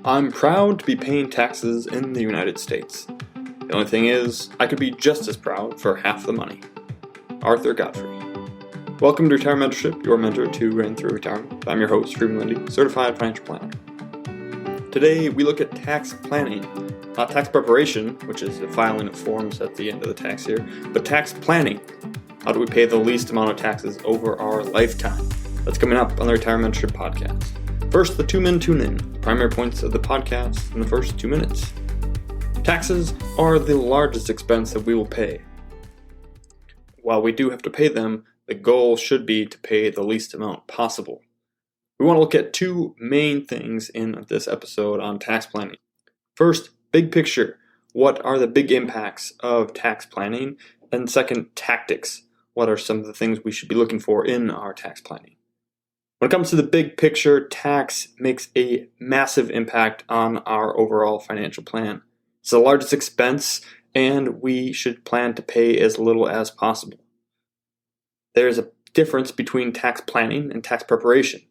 I'm proud to be paying taxes in the United States. The only thing is, I could be just as proud for half the money. Arthur Godfrey. Welcome to Retirement Mentorship, your mentor to run through retirement. I'm your host, Freeman Lindy, certified financial planner. Today, we look at tax planning, not tax preparation, which is the filing of forms at the end of the tax year, but tax planning. How do we pay the least amount of taxes over our lifetime? That's coming up on the Retirement Mentorship podcast. First, the 2-minute tune-in, primary points of the podcast in the first 2 minutes. Taxes are the largest expense that we will pay. While we do have to pay them, the goal should be to pay the least amount possible. We want to look at two main things in this episode on tax planning. First, big picture. What are the big impacts of tax planning? And second, tactics. What are some of the things we should be looking for in our tax planning? When it comes to the big picture, tax makes a massive impact on our overall financial plan. It's the largest expense, and we should plan to pay as little as possible. There's a difference between tax planning and tax preparation.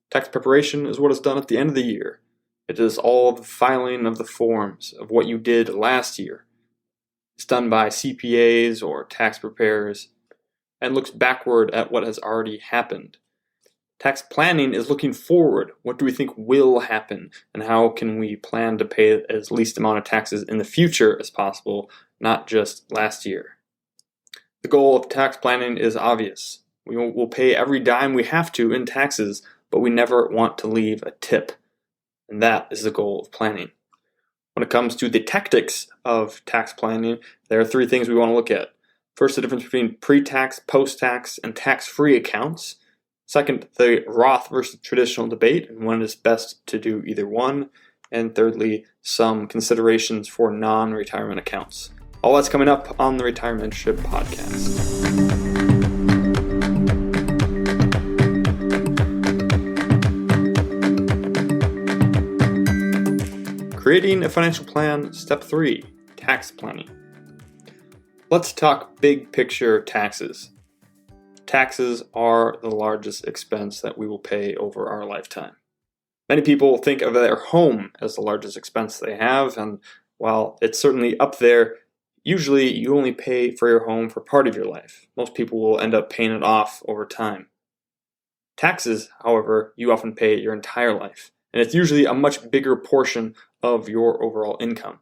Tax preparation is what is done at the end of the year. It is all of the filing of the forms of what you did last year. It's done by CPAs or tax preparers and looks backward at what has already happened. Tax planning is looking forward. What do we think will happen, and how can we plan to pay as least amount of taxes in the future as possible, not just last year? The goal of tax planning is obvious. We will pay every dime we have to in taxes, but we never want to leave a tip, and that is the goal of planning. When it comes to the tactics of tax planning, there are three things we want to look at. First, the difference between pre-tax, post-tax, and tax-free accounts. Second, the Roth versus traditional debate and when it is best to do either one. And thirdly, some considerations for non-retirement accounts. All that's coming up on the Retirement Mentorship podcast. Creating a financial plan, step 3, tax planning. Let's talk big picture taxes. Taxes are the largest expense that we will pay over our lifetime. Many people think of their home as the largest expense they have, and while it's certainly up there, usually you only pay for your home for part of your life. Most people will end up paying it off over time. Taxes, however, you often pay your entire life, and it's usually a much bigger portion of your overall income.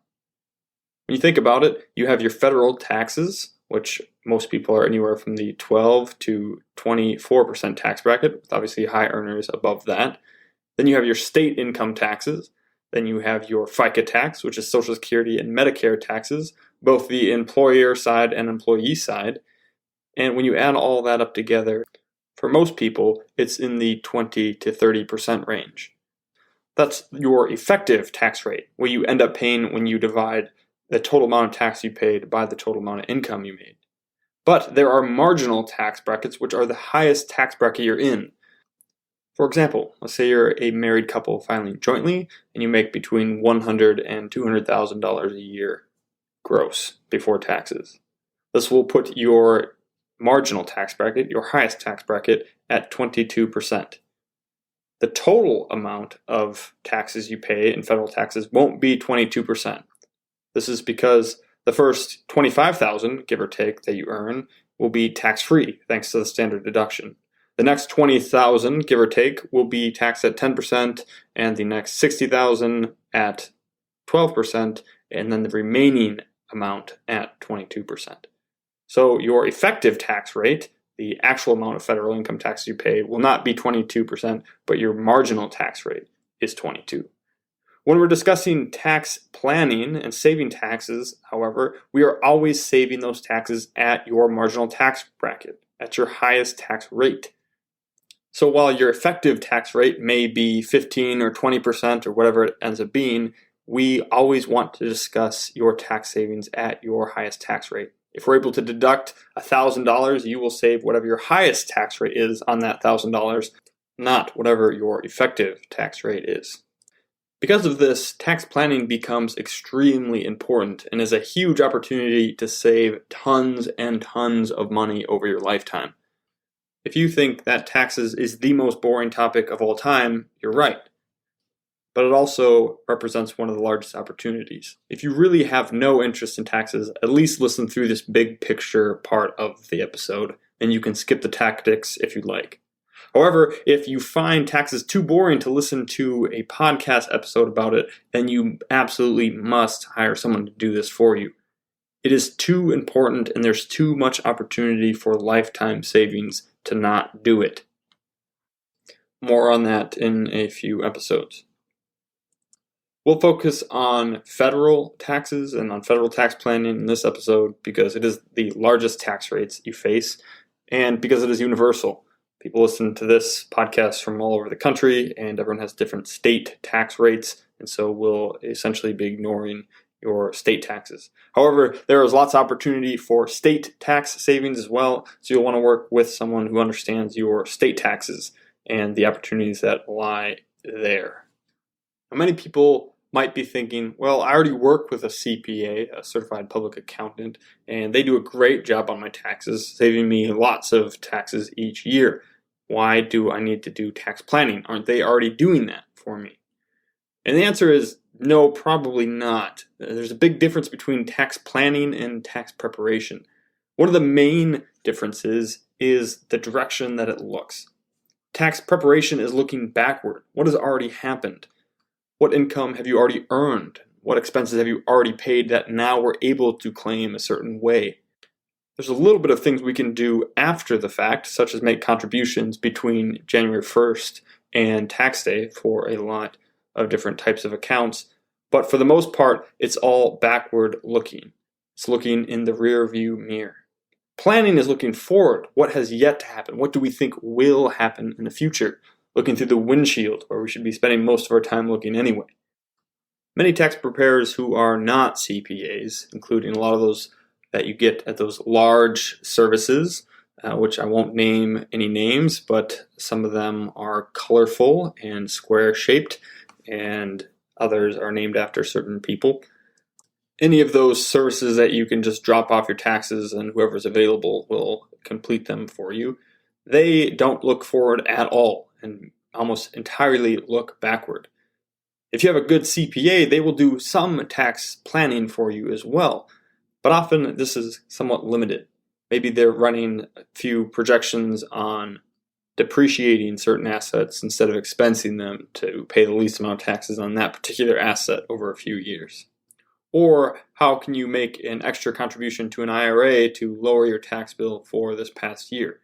When you think about it, you have your federal taxes, which most people are anywhere from the 12 to 24% tax bracket, with obviously high earners above that. Then you have your state income taxes. Then you have your FICA tax, which is Social Security and Medicare taxes, both the employer side and employee side. And when you add all that up together, for most people, it's in the 20 to 30% range. That's your effective tax rate, what you end up paying when you divide the total amount of tax you paid by the total amount of income you made. But there are marginal tax brackets, which are the highest tax bracket you're in. For example, let's say you're a married couple filing jointly, and you make between $100,000 and $200,000 a year gross before taxes. This will put your marginal tax bracket, your highest tax bracket, at 22%. The total amount of taxes you pay in federal taxes won't be 22%. This is because the first $25,000, give or take, that you earn will be tax-free thanks to the standard deduction. The next $20,000, give or take, will be taxed at 10%, and the next $60,000 at 12%, and then the remaining amount at 22%. So your effective tax rate, the actual amount of federal income tax you pay, will not be 22%, but your marginal tax rate is 22%. When we're discussing tax planning and saving taxes, however, we are always saving those taxes at your marginal tax bracket, at your highest tax rate. So while your effective tax rate may be 15 or 20% or whatever it ends up being, we always want to discuss your tax savings at your highest tax rate. If we're able to deduct $1,000, you will save whatever your highest tax rate is on that $1,000, not whatever your effective tax rate is. Because of this, tax planning becomes extremely important and is a huge opportunity to save tons and tons of money over your lifetime. If you think that taxes is the most boring topic of all time, you're right. but it also represents one of the largest opportunities. If you really have no interest in taxes, at least listen through this big picture part of the episode, and you can skip the tactics if you'd like. However, if you find taxes too boring to listen to a podcast episode about it, then you absolutely must hire someone to do this for you. It is too important and there's too much opportunity for lifetime savings to not do it. More on that in a few episodes. We'll focus on federal taxes and on federal tax planning in this episode because it is the largest tax rates you face and because it is universal. People listen to this podcast from all over the country and everyone has different state tax rates, and so we'll essentially be ignoring your state taxes. However, there is lots of opportunity for state tax savings as well, so you'll want to work with someone who understands your state taxes and the opportunities that lie there. Now, many people might be thinking, well, I already work with a CPA, a certified public accountant, and they do a great job on my taxes, saving me lots of taxes each year. Why do I need to do tax planning? Aren't they already doing that for me? And the answer is no, probably not. There's a big difference between tax planning and tax preparation. One of the main differences is the direction that it looks. Tax preparation is looking backward. What has already happened? What income have you already earned? What expenses have you already paid that now we're able to claim a certain way? There's a little bit of things we can do after the fact, such as make contributions between January 1st and tax day for a lot of different types of accounts. But for the most part, it's all backward looking. It's looking in the rear view mirror. Planning is looking forward. What has yet to happen? What do we think will happen in the future? Looking through the windshield, where we should be spending most of our time looking anyway. Many tax preparers who are not CPAs, including a lot of those that you get at those large services, which I won't name any names, but some of them are colorful and square-shaped, and others are named after certain people. Any of those services that you can just drop off your taxes and whoever's available will complete them for you, they don't look forward at all and almost entirely look backward. If you have a good CPA, they will do some tax planning for you as well. But often this is somewhat limited. Maybe they're running a few projections on depreciating certain assets instead of expensing them to pay the least amount of taxes on that particular asset over a few years. Or how can you make an extra contribution to an IRA to lower your tax bill for this past year?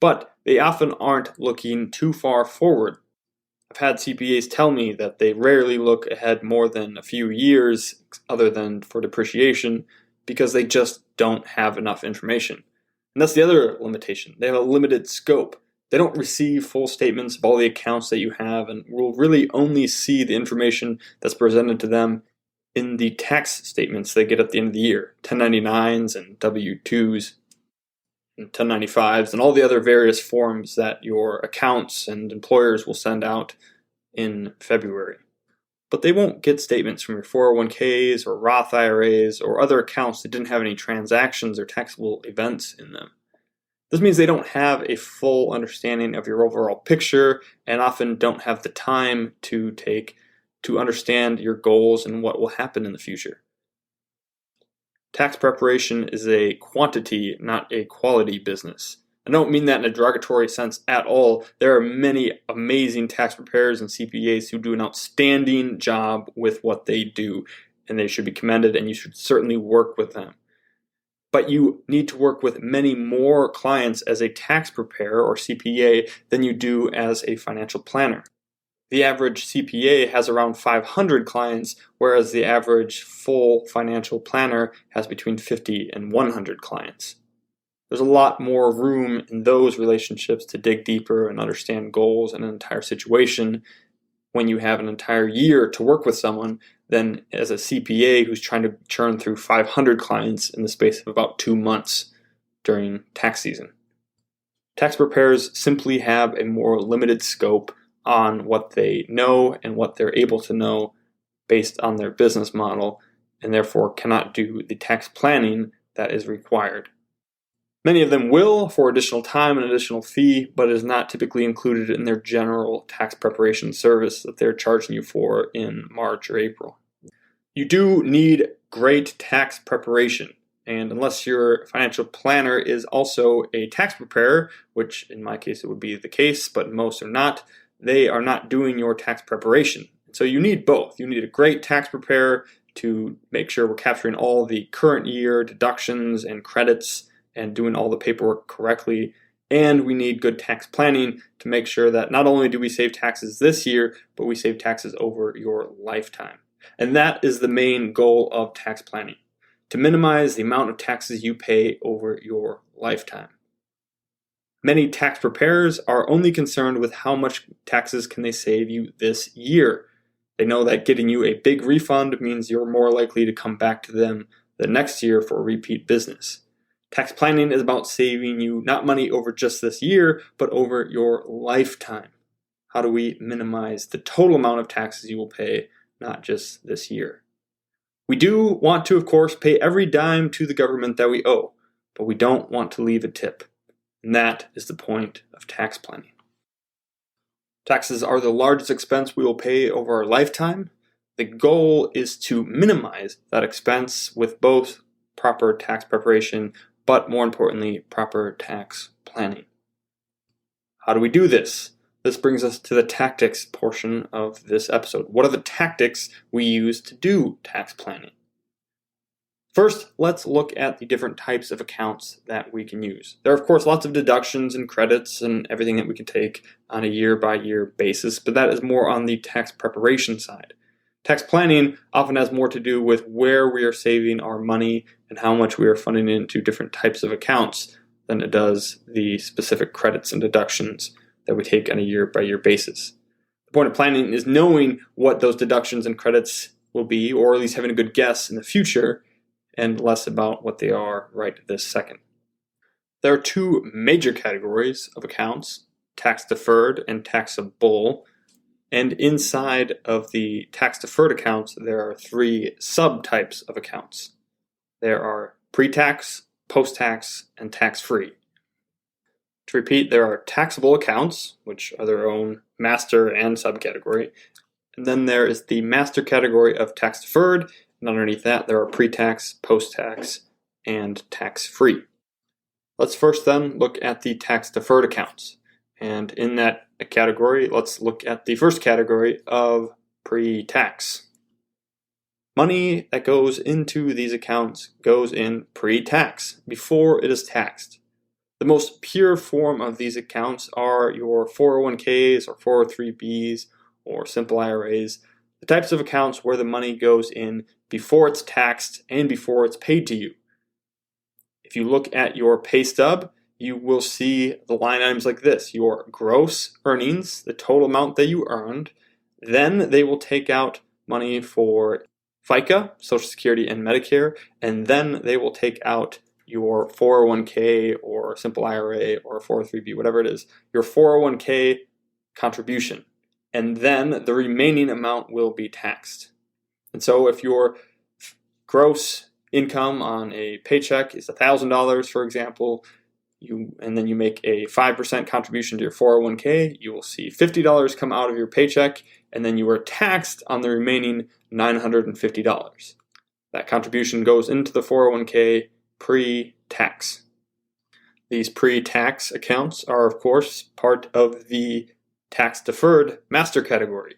But they often aren't looking too far forward. I've had CPAs tell me that they rarely look ahead more than a few years other than for depreciation, because they just don't have enough information. And that's the other limitation. They have a limited scope. They don't receive full statements of all the accounts that you have and will really only see the information that's presented to them in the tax statements they get at the end of the year, 1099s and W-2s and 1095s and all the other various forms that your accounts and employers will send out in February. But they won't get statements from your 401ks or Roth IRAs or other accounts that didn't have any transactions or taxable events in them. This means they don't have a full understanding of your overall picture and often don't have the time to take to understand your goals and what will happen in the future. Tax preparation is a quantity, not a quality business. I don't mean that in a derogatory sense at all. There are many amazing tax preparers and CPAs who do an outstanding job with what they do, and they should be commended, and you should certainly work with them. But you need to work with many more clients as a tax preparer or CPA than you do as a financial planner. The average CPA has around 500 clients, whereas the average full financial planner has between 50 and 100 clients. There's a lot more room in those relationships to dig deeper and understand goals and an entire situation when you have an entire year to work with someone than as a CPA who's trying to churn through 500 clients in the space of about 2 months during tax season. Tax preparers simply have a more limited scope on what they know and what they're able to know based on their business model, and therefore cannot do the tax planning that is required. Many of them will for additional time and additional fee, but it is not typically included in their general tax preparation service that they're charging you for in March or April. You do need great tax preparation, and unless your financial planner is also a tax preparer, which in my case it would be the case, but most are not, they are not doing your tax preparation. So you need both. You need a great tax preparer to make sure we're capturing all the current year deductions and credits and doing all the paperwork correctly. And we need good tax planning to make sure that not only do we save taxes this year, but we save taxes over your lifetime. And that is the main goal of tax planning, to minimize the amount of taxes you pay over your lifetime. Many tax preparers are only concerned with how much taxes can they save you this year. They know that getting you a big refund means you're more likely to come back to them the next year for repeat business. Tax planning is about saving you not money over just this year, but over your lifetime. How do we minimize the total amount of taxes you will pay, not just this year? We do want to, of course, pay every dime to the government that we owe, but we don't want to leave a tip. And that is the point of tax planning. Taxes are the largest expense we will pay over our lifetime. The goal is to minimize that expense with both proper tax preparation, but more importantly, proper tax planning. How do we do this? This brings us to the tactics portion of this episode. What are the tactics we use to do tax planning? First, let's look at the different types of accounts that we can use. There are, of course, lots of deductions and credits and everything that we can take on a year-by-year basis, but that is more on the tax preparation side. Tax planning often has more to do with where we are saving our money and how much we are funding into different types of accounts than it does the specific credits and deductions that we take on a year-by-year basis. The point of planning is knowing what those deductions and credits will be, or at least having a good guess in the future, and less about what they are right this second. There are two major categories of accounts, tax-deferred and taxable. And inside of the tax-deferred accounts, there are three subtypes of accounts. There are pre-tax, post-tax, and tax-free. To repeat, there are taxable accounts, which are their own master and subcategory. And then there is the master category of tax-deferred, and underneath that there are pre-tax, post-tax, and tax-free. Let's first then look at the tax-deferred accounts. And in that category, let's look at the first category of pre-tax. Money that goes into these accounts goes in pre-tax, before it is taxed. The most pure form of these accounts are your 401ks or 403bs or simple IRAs, the types of accounts where the money goes in before it's taxed and before it's paid to you. If you look at your pay stub, you will see the line items like this: your gross earnings, the total amount that you earned. Then they will take out money for FICA, Social Security, and Medicare, and then they will take out your 401k or simple IRA or 403b, whatever it is, your 401k contribution. And then the remaining amount will be taxed. And so if your gross income on a paycheck is $1,000, for example, and then you make a 5% contribution to your 401k, you will see $50 come out of your paycheck, and then you are taxed on the remaining $950. That contribution goes into the 401k pre-tax. These pre-tax accounts are, of course, part of the tax-deferred master category.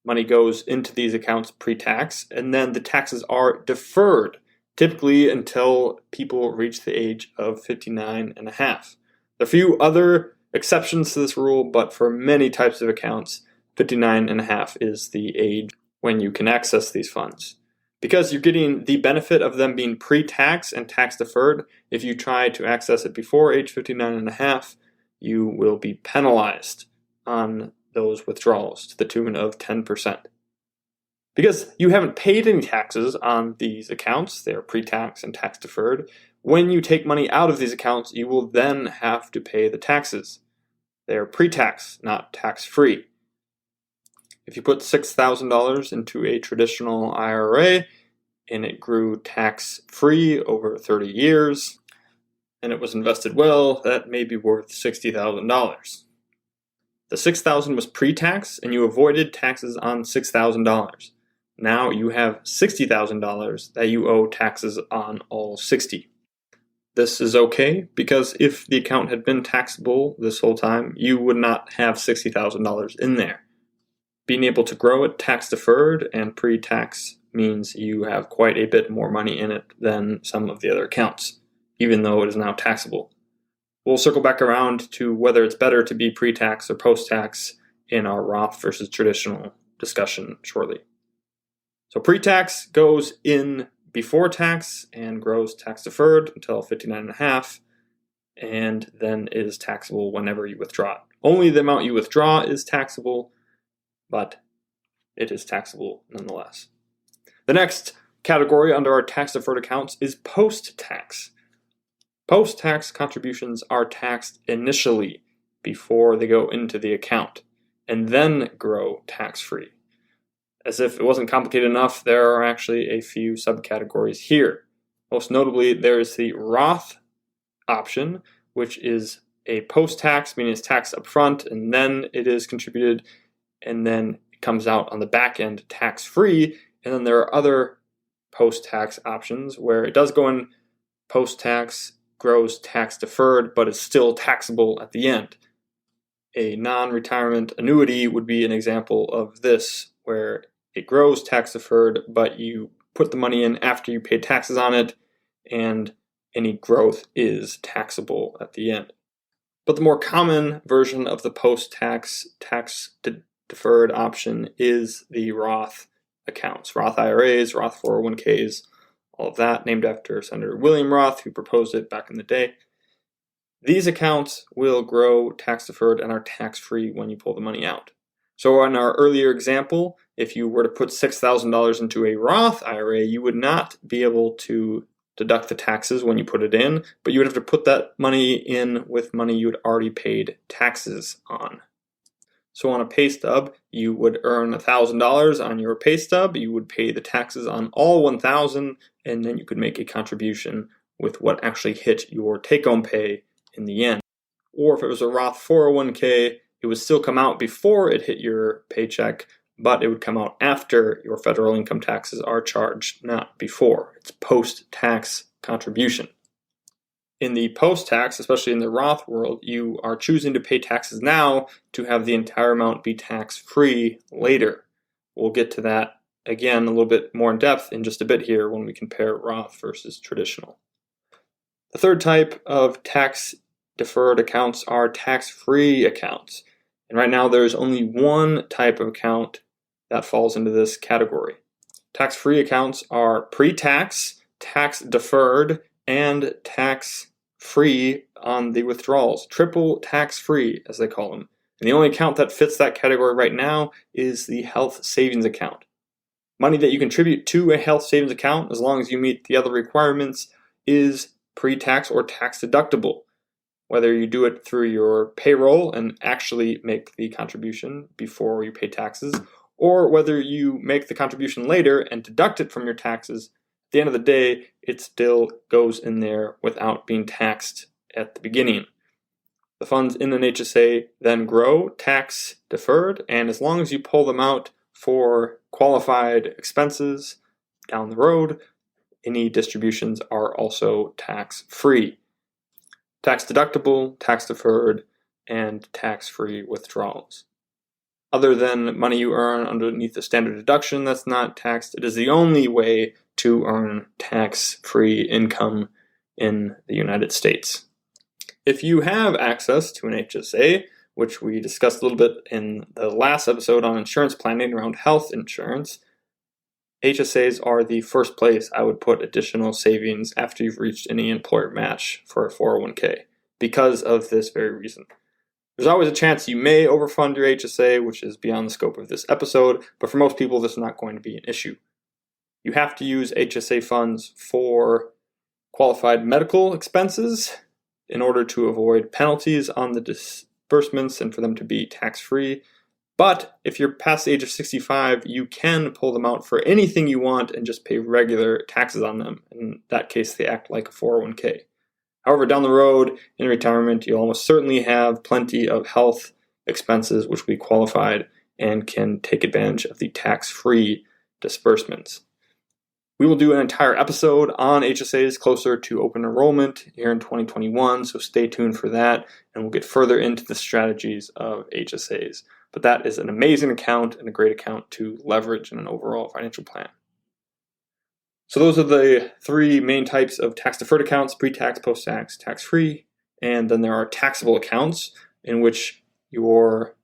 Money goes into these accounts pre-tax, and then the taxes are deferred, typically until people reach the age of 59 and a half. There are a few other exceptions to this rule, but for many types of accounts, 59 and a half is the age when you can access these funds. Because you're getting the benefit of them being pre-tax and tax-deferred, if you try to access it before age 59 and a half, you will be penalized on those withdrawals to the tune of 10%. Because you haven't paid any taxes on these accounts, they are pre-tax and tax-deferred, when you take money out of these accounts, you will then have to pay the taxes. They are pre-tax, not tax-free. If you put $6,000 into a traditional IRA and it grew tax-free over 30 years, and it was invested well, that may be worth $60,000. The $6,000 was pre-tax, and you avoided taxes on $6,000. Now you have $60,000 that you owe taxes on all 60. This is okay because if the account had been taxable this whole time, you would not have $60,000 in there. Being able to grow it tax deferred and pre-tax means you have quite a bit more money in it than some of the other accounts, even though it is now taxable. We'll circle back around to whether it's better to be pre-tax or post-tax in our Roth versus traditional discussion shortly. So pre-tax goes in before tax and grows tax deferred until 59.5, and then is taxable whenever you withdraw it. Only the amount you withdraw is taxable, but it is taxable nonetheless. The next category under our tax deferred accounts is post-tax. Post-tax contributions are taxed initially before they go into the account and then grow tax-free. As if it wasn't complicated enough, there are actually a few subcategories here. Most notably, there is the Roth option, which is a post-tax, meaning it's taxed up front and then it is contributed and then it comes out on the back end tax-free. And then there are other post-tax options where it does go in post-tax, grows tax deferred, but is still taxable at the end. A non-retirement annuity would be an example of this, where it grows tax deferred, but you put the money in after you pay taxes on it, and any growth is taxable at the end. But the more common version of the post-tax tax deferred option is the Roth accounts, Roth IRAs, Roth 401ks, all of that, named after Senator William Roth, who proposed it back in the day. These accounts will grow tax deferred and are tax-free when you pull the money out. So in our earlier example, if you were to put $6,000 into a Roth IRA, you would not be able to deduct the taxes when you put it in, but you would have to put that money in with money you had already paid taxes on. So on a pay stub, you would earn $1,000 on your pay stub, you would pay the taxes on all $1,000, and then you could make a contribution with what actually hit your take-home pay in the end. Or if it was a Roth 401k, it would still come out before it hit your paycheck, but it would come out after your federal income taxes are charged, not before. It's post-tax contribution. In the post-tax, especially in the Roth world, you are choosing to pay taxes now to have the entire amount be tax-free later. We'll get to that again a little bit more in depth in just a bit here when we compare Roth versus traditional. The third type of tax-deferred accounts are tax-free accounts. And right now there's only one type of account that falls into this category. Tax-free accounts are pre-tax, tax-deferred, and tax-free on the withdrawals. Triple tax-free, as they call them. And the only account that fits that category right now is the health savings account. Money that you contribute to a health savings account, as long as you meet the other requirements, is pre-tax or tax deductible. Whether you do it through your payroll and actually make the contribution before you pay taxes, or whether you make the contribution later and deduct it from your taxes, at the end of the day, it still goes in there without being taxed at the beginning. The funds in an HSA then grow tax deferred, and as long as you pull them out for qualified expenses down the road, any distributions are also tax-free. Tax deductible, tax deferred, and tax-free withdrawals. Other than money you earn underneath the standard deduction that's not taxed, it is the only way to earn tax-free income in the United States. If you have access to an HSA, which we discussed a little bit in the last episode on insurance planning around health insurance, HSAs are the first place I would put additional savings after you've reached any employer match for a 401k because of this very reason. There's always a chance you may overfund your HSA, which is beyond the scope of this episode, but for most people this is not going to be an issue. You have to use HSA funds for qualified medical expenses in order to avoid penalties on the disbursements and for them to be tax-free. But if you're past the age of 65, you can pull them out for anything you want and just pay regular taxes on them. In that case, they act like a 401k. However, down the road in retirement, you'll almost certainly have plenty of health expenses which will be qualified and can take advantage of the tax-free disbursements. We will do an entire episode on HSAs closer to open enrollment here in 2021, so stay tuned for that, and we'll get further into the strategies of HSAs. But that is an amazing account and a great account to leverage in an overall financial plan. So those are the three main types of tax-deferred accounts: pre-tax, post-tax, tax-free, and then there are taxable accounts in which your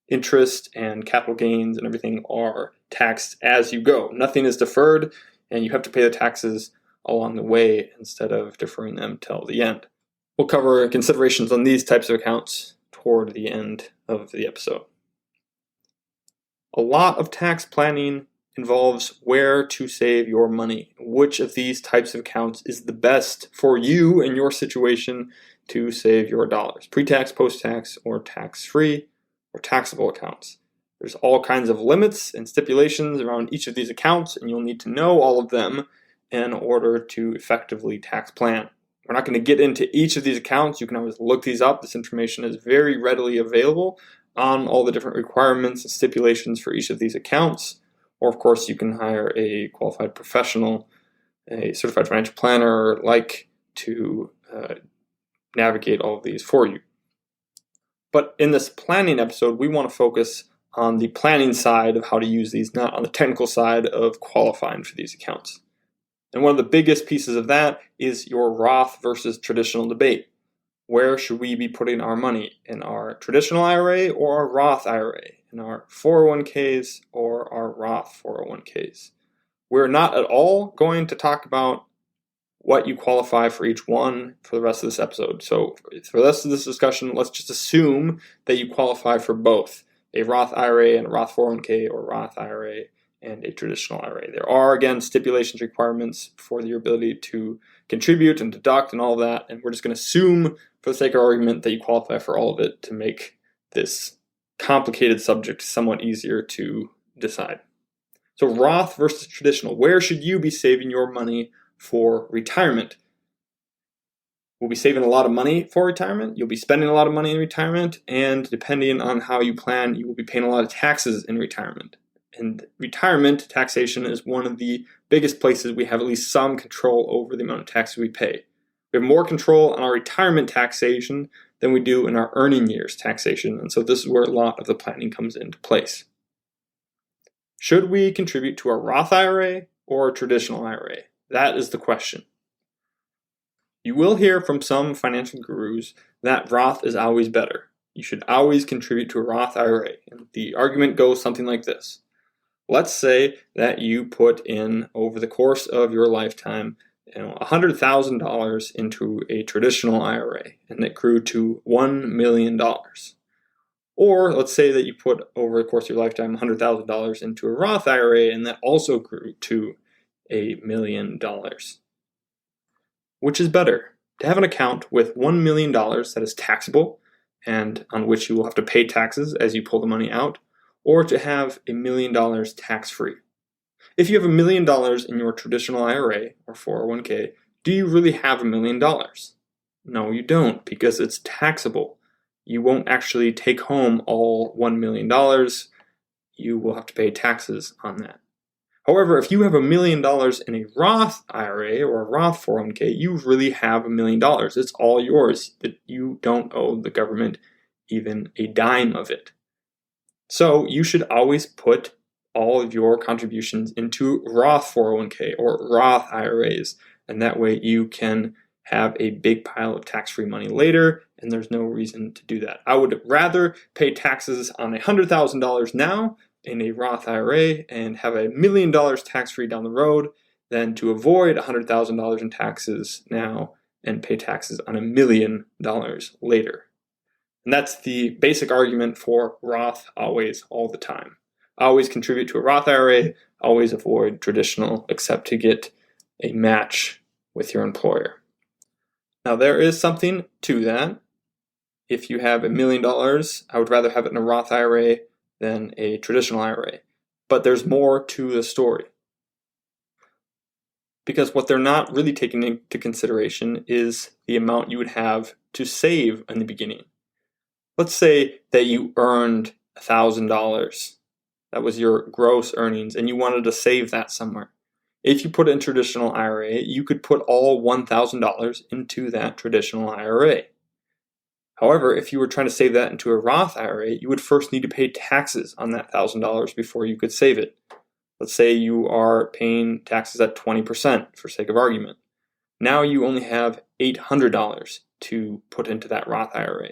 interest and capital gains and everything are taxed as you go. Nothing is deferred, and you have to pay the taxes along the way instead of deferring them till the end. We'll cover considerations on these types of accounts toward the end of the episode. A lot of tax planning involves where to save your money. Which of these types of accounts is the best for you and your situation to save your dollars? Pre-tax, post-tax, or tax-free, or taxable accounts. There's all kinds of limits and stipulations around each of these accounts, and you'll need to know all of them in order to effectively tax plan. We're not going to get into each of these accounts. You can always look these up. This information is very readily available on all the different requirements and stipulations for each of these accounts. Or, of course, you can hire a qualified professional, a certified financial planner to navigate all of these for you. But in this planning episode, we want to focus on the planning side of how to use these, not on the technical side of qualifying for these accounts. And one of the biggest pieces of that is your Roth versus traditional debate. Where should we be putting our money? In our traditional IRA or our Roth IRA? In our 401ks or our Roth 401ks? We're not at all going to talk about what you qualify for each one for the rest of this episode. So for the rest of this discussion, let's just assume that you qualify for both a Roth IRA and a Roth 401k, or Roth IRA and a traditional IRA. There are, again, stipulations, requirements for your ability to contribute and deduct and all of that, and we're just going to assume, for the sake of argument, that you qualify for all of it to make this complicated subject somewhat easier to decide. So Roth versus traditional. Where should you be saving your money for retirement? We'll be saving a lot of money for retirement. You'll be spending a lot of money in retirement, and depending on how you plan, you will be paying a lot of taxes in retirement. And retirement taxation is one of the biggest places we have at least some control over the amount of taxes we pay. We have more control on our retirement taxation than we do in our earning years taxation, and so this is where a lot of the planning comes into place. Should we contribute to a Roth IRA or a traditional IRA? That is the question. You will hear from some financial gurus that Roth is always better. You should always contribute to a Roth IRA. And the argument goes something like this. Let's say that you put in, over the course of your lifetime, $100,000 into a traditional IRA, and it grew to $1 million. Or let's say that you put, over the course of your lifetime, $100,000 into a Roth IRA, and that also grew to $1 million. Which is better? To have an account with $1 million that is taxable and on which you will have to pay taxes as you pull the money out, or to have $1 million tax-free? If you have $1 million in your traditional IRA or 401k, do you really have $1 million? No, you don't, because it's taxable. You won't actually take home all $1 million. You will have to pay taxes on that. However, if you have $1 million in a Roth IRA or a Roth 401k, you really have $1 million. It's all yours. You don't owe the government even a dime of it. So you should always put all of your contributions into Roth 401k or Roth IRAs, and that way you can have a big pile of tax-free money later, and there's no reason to do that. I would rather pay taxes on $100,000 now in a Roth IRA and have $1 million tax-free down the road than to avoid $100,000 in taxes now and pay taxes on $1 million later. And that's the basic argument for Roth always, all the time. Always contribute to a Roth IRA, always avoid traditional except to get a match with your employer. Now there is something to that. If you have $1 million, I would rather have it in a Roth IRA than a traditional IRA. But there's more to the story. because what they're not really taking into consideration is the amount you would have to save in the beginning. Let's say that you earned $1,000. That was your gross earnings, and you wanted to save that somewhere. If you put it in traditional IRA, you could put all $1,000 into that traditional IRA. However, if you were trying to save that into a Roth IRA, you would first need to pay taxes on that $1,000 before you could save it. Let's say you are paying taxes at 20% for sake of argument. Now you only have $800 to put into that Roth IRA.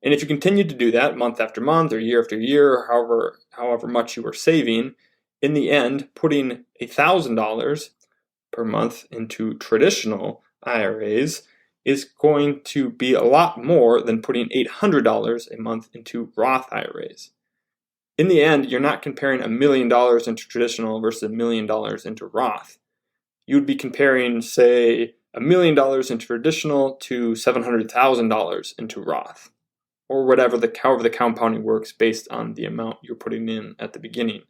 And if you continue to do that month after month or year after year, or however much you are saving, in the end, putting $1,000 per month into traditional IRAs is going to be a lot more than putting $800 a month into Roth IRAs. In the end, you're not comparing $1 million into traditional versus $1 million into Roth. You would be comparing, say, $1 million into traditional to $700,000 into Roth, or however the compounding works based on the amount you're putting in at the beginning.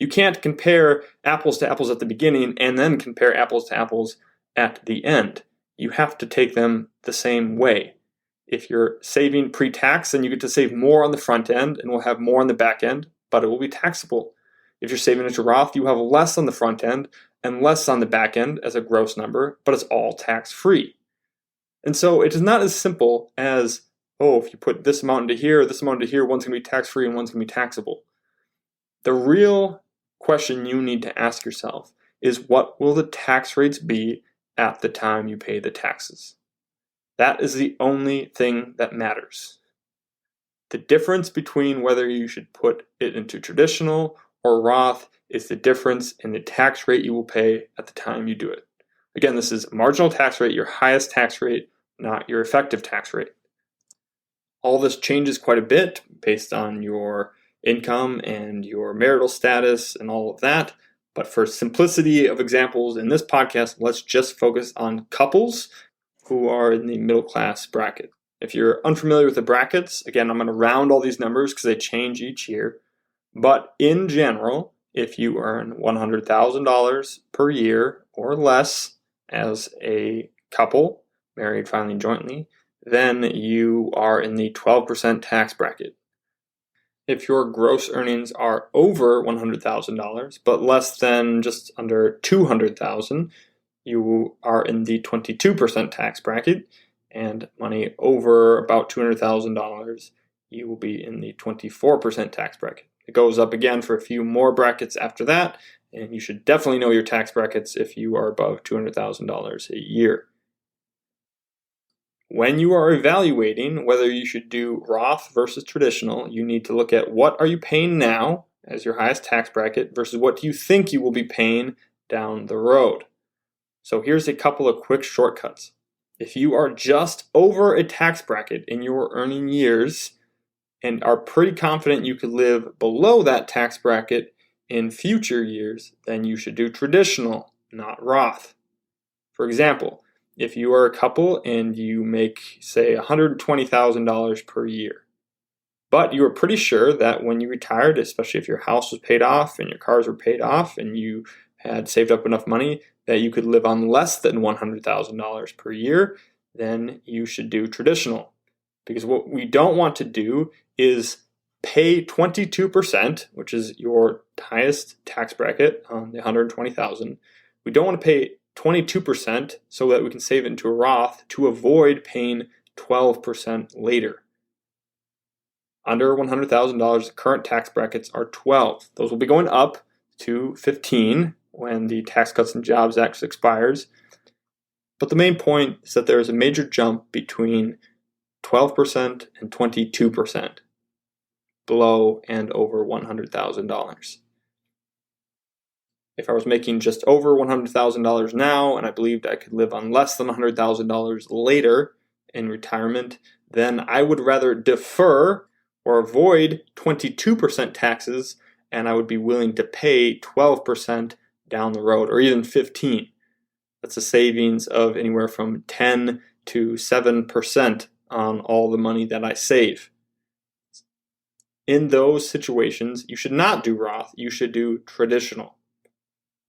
You can't compare apples to apples at the beginning and then compare apples to apples at the end. You have to take them the same way. If you're saving pre-tax, then you get to save more on the front end and will have more on the back end, but it will be taxable. If you're saving into Roth, you have less on the front end and less on the back end as a gross number, but it's all tax-free. And so it is not as simple as, if you put this amount into here, this amount into here, one's going to be tax-free and one's going to be taxable. The real question you need to ask yourself is, what will the tax rates be at the time you pay the taxes? That is the only thing that matters. The difference between whether you should put it into traditional or Roth is the difference in the tax rate you will pay at the time you do it. Again, this is marginal tax rate, your highest tax rate, not your effective tax rate. All this changes quite a bit based on your income and your marital status and all of that. But for simplicity of examples in this podcast, let's just focus on couples who are in the middle class bracket. If you're unfamiliar with the brackets, again, I'm going to round all these numbers because they change each year. But in general, if you earn $100,000 per year or less as a couple, married, filing jointly, then you are in the 12% tax bracket. If your gross earnings are over $100,000, but less than just under $200,000, you are in the 22% tax bracket, and money over about $200,000, you will be in the 24% tax bracket. It goes up again for a few more brackets after that, and you should definitely know your tax brackets if you are above $200,000 a year. When you are evaluating whether you should do Roth versus traditional, you need to look at what are you paying now as your highest tax bracket versus what do you think you will be paying down the road. So here's a couple of quick shortcuts. If you are just over a tax bracket in your earning years and are pretty confident you could live below that tax bracket in future years, then you should do traditional, not Roth. For example, if you are a couple and you make, say, $120,000 per year, but you are pretty sure that when you retired, especially if your house was paid off and your cars were paid off and you had saved up enough money that you could live on less than $100,000 per year, then you should do traditional. Because what we don't want to do is pay 22%, which is your highest tax bracket on the $120,000. We don't want to pay 22% so that we can save it into a Roth to avoid paying 12% later. Under $100,000, the current tax brackets are 12. Those will be going up to 15 when the Tax Cuts and Jobs Act expires. But the main point is that there is a major jump between 12% and 22% below and over $100,000. If I was making just over $100,000 now and I believed I could live on less than $100,000 later in retirement, then I would rather defer or avoid 22% taxes, and I would be willing to pay 12% down the road, or even 15%. That's a savings of anywhere from 10 to 7% on all the money that I save. In those situations, you should not do Roth, you should do traditional.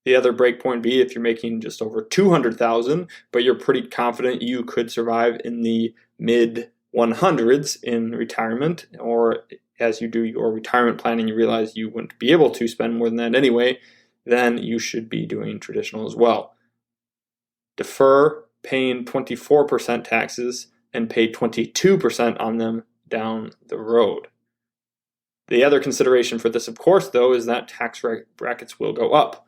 The other breakpoint would be if you're making just over $200,000, but you're pretty confident you could survive in the mid 100s in retirement, or as you do your retirement planning, you realize you wouldn't be able to spend more than that anyway, then you should be doing traditional as well. Defer paying 24% taxes and pay 22% on them down the road. The other consideration for this, of course, though, is that tax brackets will go up.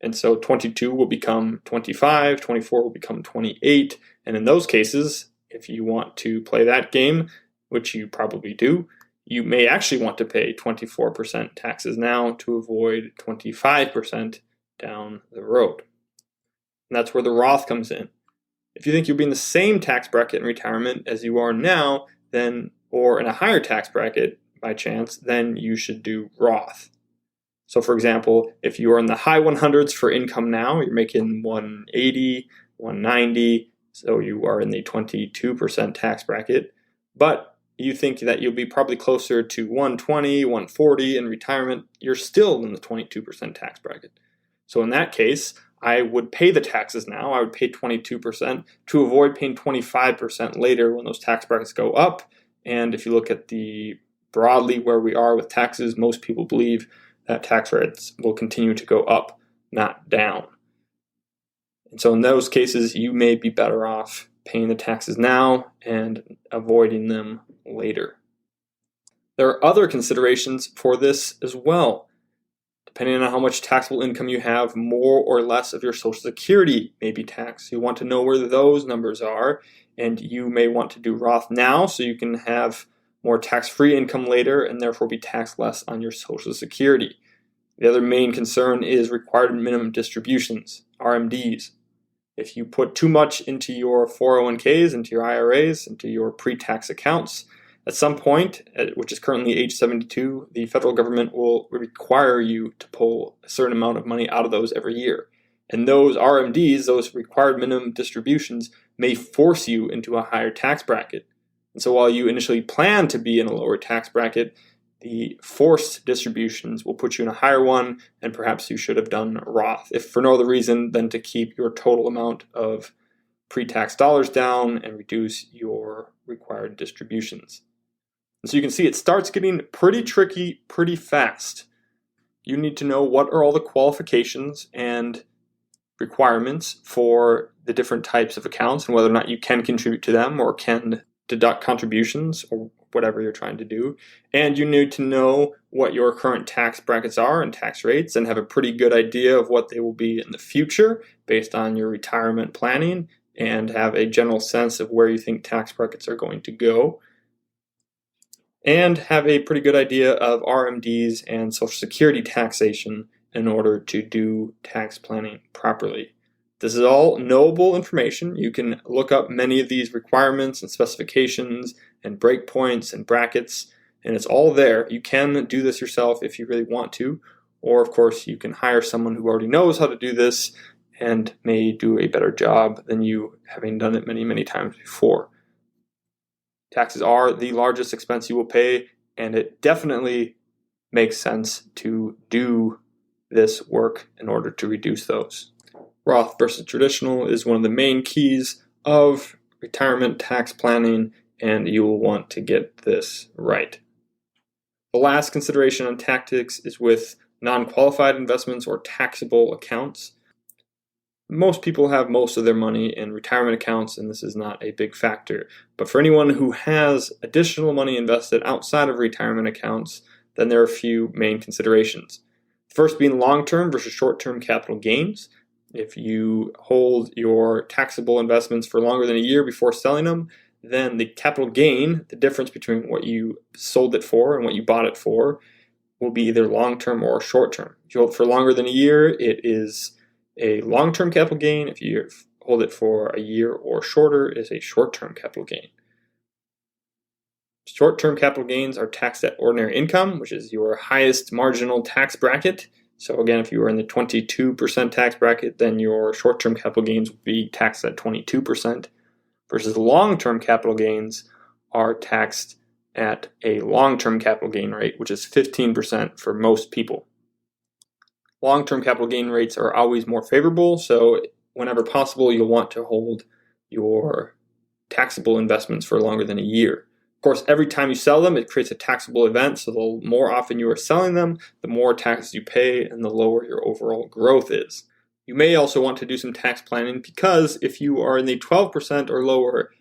And so 22 will become 25, 24 will become 28, and in those cases, if you want to play that game, which you probably do, you may actually want to pay 24% taxes now to avoid 25% down the road. And that's where the Roth comes in. If you think you'll be in the same tax bracket in retirement as you are now, then, or in a higher tax bracket by chance, then you should do Roth. So for example, if you are in the high 100s for income now, you're making 180, 190, so you are in the 22% tax bracket, but you think that you'll be probably closer to 120, 140 in retirement, you're still in the 22% tax bracket. So in that case, I would pay the taxes now. I would pay 22% to avoid paying 25% later when those tax brackets go up. And if you look at the broadly where we are with taxes, most people believe that tax rates will continue to go up, not down. And so in those cases, you may be better off paying the taxes now and avoiding them later. There are other considerations for this as well. Depending on how much taxable income you have, more or less of your Social Security may be taxed. You want to know where those numbers are, and you may want to do Roth now so you can have more tax-free income later and therefore be taxed less on your Social Security. The other main concern is required minimum distributions, RMDs. If you put too much into your 401ks, into your IRAs, into your pre-tax accounts, at some point, which is currently age 72, the federal government will require you to pull a certain amount of money out of those every year. And those RMDs, those required minimum distributions, may force you into a higher tax bracket. And so while you initially plan to be in a lower tax bracket, the forced distributions will put you in a higher one, and perhaps you should have done Roth, if for no other reason than to keep your total amount of pre-tax dollars down and reduce your required distributions. And so you can see it starts getting pretty tricky pretty fast. You need to know what are all the qualifications and requirements for the different types of accounts and whether or not you can contribute to them or can deduct contributions or whatever you're trying to do. And you need to know what your current tax brackets are and tax rates and have a pretty good idea of what they will be in the future based on your retirement planning and have a general sense of where you think tax brackets are going to go. And have a pretty good idea of RMDs and Social Security taxation in order to do tax planning properly. This is all knowable information. You can look up many of these requirements and specifications and breakpoints and brackets, and it's all there. You can do this yourself if you really want to, or of course you can hire someone who already knows how to do this and may do a better job than you, having done it many, many times before. Taxes are the largest expense you will pay, and it definitely makes sense to do this work in order to reduce those. Roth versus traditional is one of the main keys of retirement tax planning, and you will want to get this right. The last consideration on tactics is with non-qualified investments or taxable accounts. Most people have most of their money in retirement accounts, and this is not a big factor. But for anyone who has additional money invested outside of retirement accounts, then there are a few main considerations. First being long-term versus short-term capital gains. If you hold your taxable investments for longer than a year before selling them, then the capital gain, the difference between what you sold it for and what you bought it for, will be either long-term or short-term. If you hold it for longer than a year, it is a long-term capital gain. If you hold it for a year or shorter, it is a short-term capital gain. Short-term capital gains are taxed at ordinary income, which is your highest marginal tax bracket. So again, if you were in the 22% tax bracket, then your short-term capital gains would be taxed at 22%, versus long-term capital gains are taxed at a long-term capital gain rate, which is 15% for most people. Long-term capital gain rates are always more favorable, so whenever possible, you'll want to hold your taxable investments for longer than a year. Of course, every time you sell them, it creates a taxable event, so the more often you are selling them, the more taxes you pay and the lower your overall growth is. You may also want to do some tax planning because if you are in the 12% or lower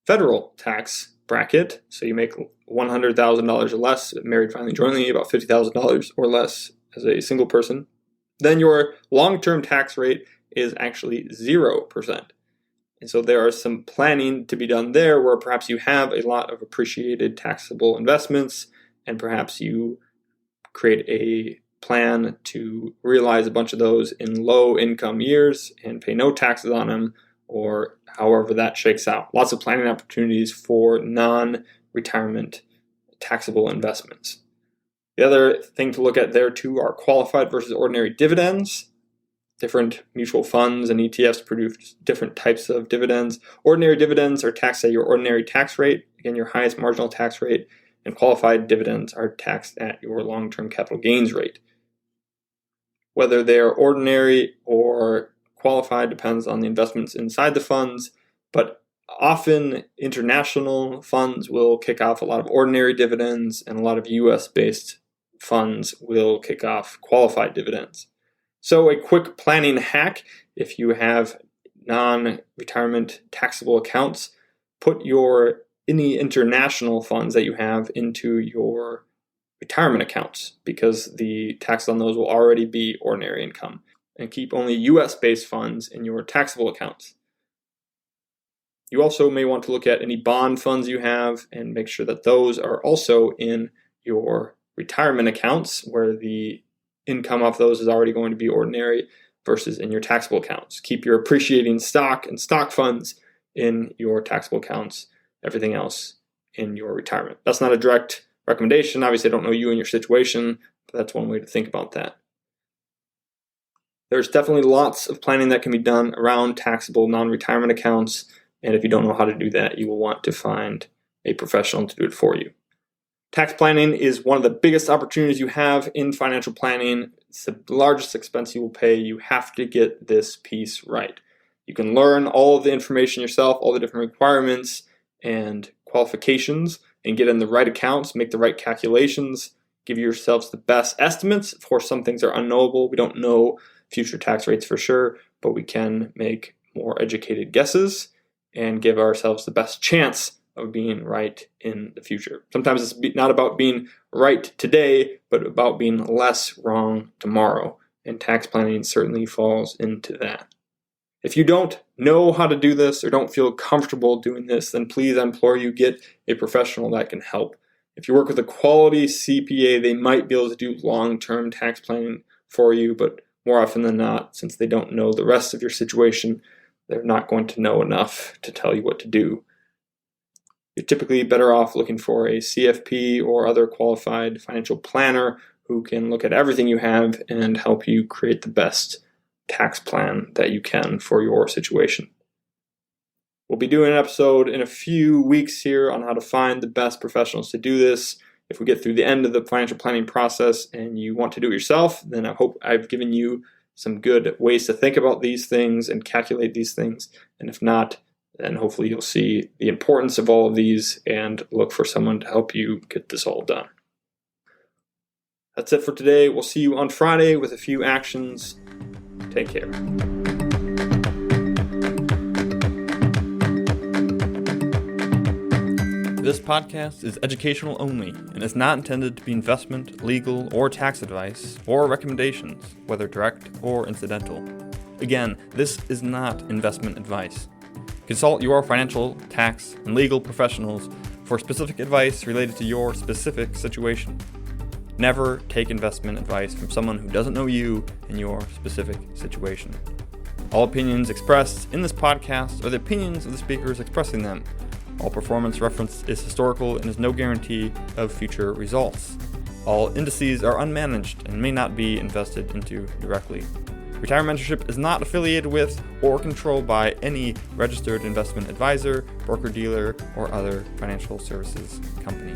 federal tax bracket, so you make $100,000 or less, married, filing jointly, about $50,000 or less as a single person, then your long-term tax rate is actually 0%. And so there are some planning to be done there where perhaps you have a lot of appreciated taxable investments and perhaps you create a plan to realize a bunch of those in low income years and pay no taxes on them, or however that shakes out. Lots of planning opportunities for non-retirement taxable investments. The other thing to look at there too are qualified versus ordinary dividends. Different mutual funds and ETFs produce different types of dividends. Ordinary dividends are taxed at your ordinary tax rate, again, your highest marginal tax rate, and qualified dividends are taxed at your long-term capital gains rate. Whether they are ordinary or qualified depends on the investments inside the funds, but often international funds will kick off a lot of ordinary dividends and a lot of US-based funds will kick off qualified dividends. So a quick planning hack, if you have non-retirement taxable accounts, put any international funds that you have into your retirement accounts because the tax on those will already be ordinary income, and keep only US-based funds in your taxable accounts. You also may want to look at any bond funds you have and make sure that those are also in your retirement accounts where the income off those is already going to be ordinary versus in your taxable accounts. Keep your appreciating stock and stock funds in your taxable accounts, everything else in your retirement. That's not a direct recommendation. Obviously, I don't know you and your situation, but that's one way to think about that. There's definitely lots of planning that can be done around taxable non-retirement accounts, and if you don't know how to do that, you will want to find a professional to do it for you. Tax planning is one of the biggest opportunities you have in financial planning. It's the largest expense you will pay. You have to get this piece right. You can learn all of the information yourself, all the different requirements and qualifications, and get in the right accounts, make the right calculations, give yourselves the best estimates. Of course, some things are unknowable. We don't know future tax rates for sure, but we can make more educated guesses and give ourselves the best chance of being right in the future. Sometimes it's not about being right today, but about being less wrong tomorrow. And tax planning certainly falls into that. If you don't know how to do this or don't feel comfortable doing this, then please, I implore you, get a professional that can help. If you work with a quality CPA, they might be able to do long-term tax planning for you, but more often than not, since they don't know the rest of your situation, they're not going to know enough to tell you what to do. You're typically better off looking for a CFP or other qualified financial planner who can look at everything you have and help you create the best tax plan that you can for your situation. We'll be doing an episode in a few weeks here on how to find the best professionals to do this. If we get through the end of the financial planning process and you want to do it yourself, then I hope I've given you some good ways to think about these things and calculate these things. And if not, then hopefully you'll see the importance of all of these and look for someone to help you get this all done. That's it for today. We'll see you on Friday with a few actions. Take care. This podcast is educational only and is not intended to be investment, legal, or tax advice or recommendations, whether direct or incidental. Again, this is not investment advice. Consult your financial, tax, and legal professionals for specific advice related to your specific situation. Never take investment advice from someone who doesn't know you and your specific situation. All opinions expressed in this podcast are the opinions of the speakers expressing them. All performance referenced is historical and is no guarantee of future results. All indices are unmanaged and may not be invested into directly. Retirement Mentorship is not affiliated with or controlled by any registered investment advisor, broker-dealer, or other financial services company.